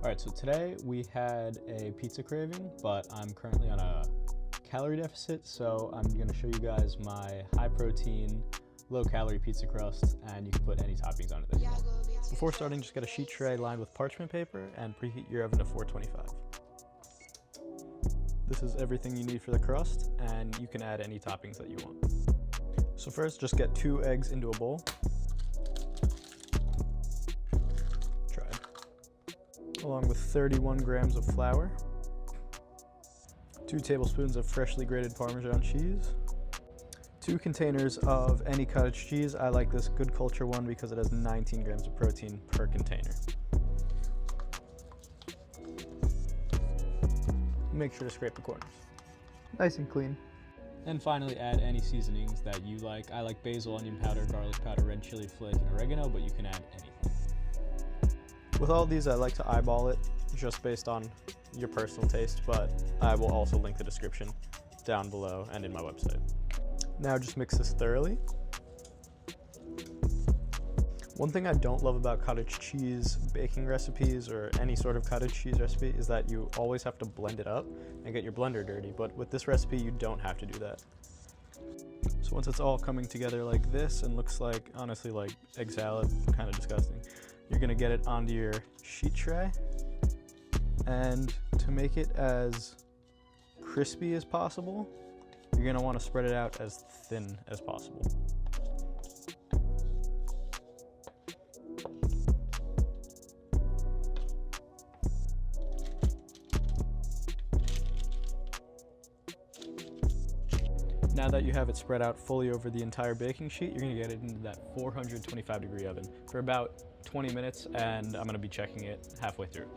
Alright, so today we had a pizza craving, but I'm currently on a calorie deficit, so I'm going to show you guys my high protein, low calorie pizza crust, and you can put any toppings on it that you want. Before starting, just get a sheet tray lined with parchment paper and preheat your oven to 425. This is everything you need for the crust, and you can add any toppings that you want. So first, just get 2 eggs into a bowl. Along with 31 grams of flour, 2 tablespoons of freshly grated Parmesan cheese, 2 containers of any cottage cheese. I like this Good Culture one because it has 19 grams of protein per container. Make sure to scrape the corners. Nice and clean. And finally, add any seasonings that you like. I like basil, onion powder, garlic powder, red chili flake, and oregano, but you can add anything. With all these, I like to eyeball it just based on your personal taste, but I will also link the description down below and in my website. Now just mix this thoroughly. One thing I don't love about cottage cheese baking recipes or any sort of cottage cheese recipe is that you always have to blend it up and get your blender dirty, but with this recipe, you don't have to do that. So once it's all coming together like this and looks like, honestly, like egg salad, kind of disgusting, you're gonna get it onto your sheet tray, and to make it as crispy as possible, you're gonna wanna spread it out as thin as possible. Now that you have it spread out fully over the entire baking sheet, you're gonna get it into that 425-degree oven for about 20 minutes, and I'm gonna be checking it halfway through.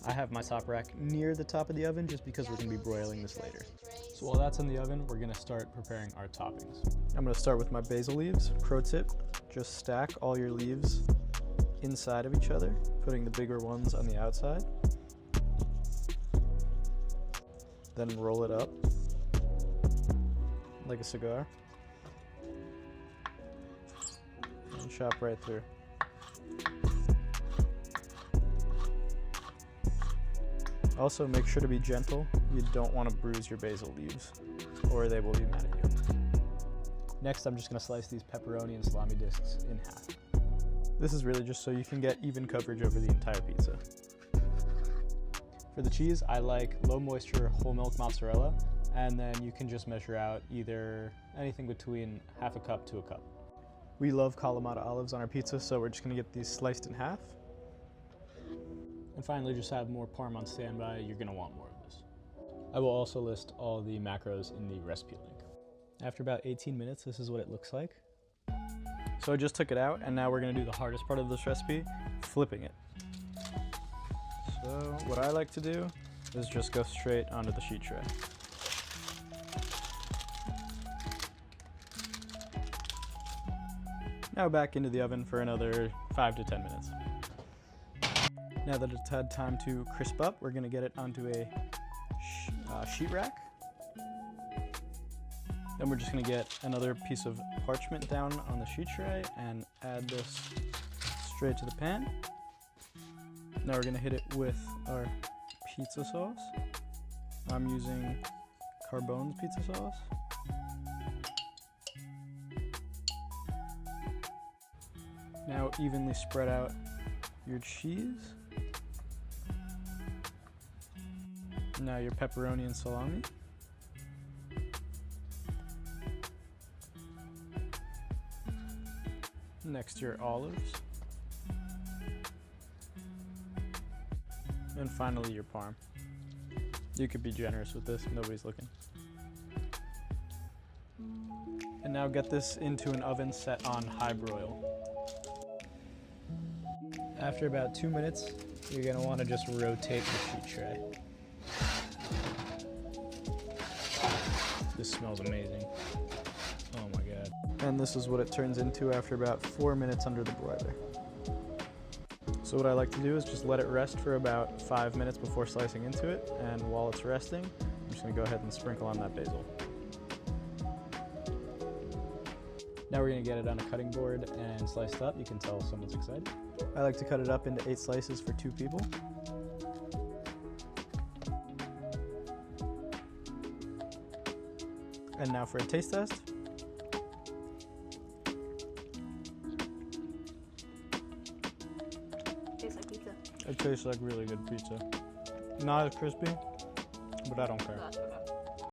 I have my top rack near the top of the oven just because we're gonna be broiling this later. So while that's in the oven, we're gonna start preparing our toppings. I'm gonna start with my basil leaves. Pro tip, just stack all your leaves inside of each other, putting the bigger ones on the outside. Then roll it up like a cigar and chop right through. Also, make sure to be gentle. You don't want to bruise your basil leaves or they will be mad at you. Next, I'm just going to slice these pepperoni and salami discs in half. This is really just so you can get even coverage over the entire pizza. For the cheese, I like low moisture whole milk mozzarella, and then you can just measure out either anything between half a cup to a cup. We love Kalamata olives on our pizza, so we're just gonna get these sliced in half. And finally, just have more parm on standby. You're gonna want more of this. I will also list all the macros in the recipe link. After about 18 minutes, this is what it looks like. So I just took it out, and now we're gonna do the hardest part of this recipe, flipping it. So what I like to do is just go straight onto the sheet tray. Now back into the oven for another 5 to 10 minutes. Now that it's had time to crisp up, we're gonna get it onto a sheet rack. Then we're just gonna get another piece of parchment down on the sheet tray and add this straight to the pan. Now we're gonna hit it with our pizza sauce. I'm using Carbone's pizza sauce. Now evenly spread out your cheese. Now your pepperoni and salami. Next, your olives. And finally, your parm. You could be generous with this, nobody's looking. And now get this into an oven set on high broil. After about 2 minutes, you're gonna wanna just rotate the sheet tray. This smells amazing. Oh my God. And this is what it turns into after about 4 minutes under the broiler. So what I like to do is just let it rest for about 5 minutes before slicing into it, and while it's resting, I'm just gonna go ahead and sprinkle on that basil. Now we're gonna get it on a cutting board and sliced up. You can tell someone's excited. I like to cut it up into 8 slices for 2 people. And now for a taste test. Tastes like pizza. It tastes like really good pizza. Not as crispy, but I don't care. That's okay.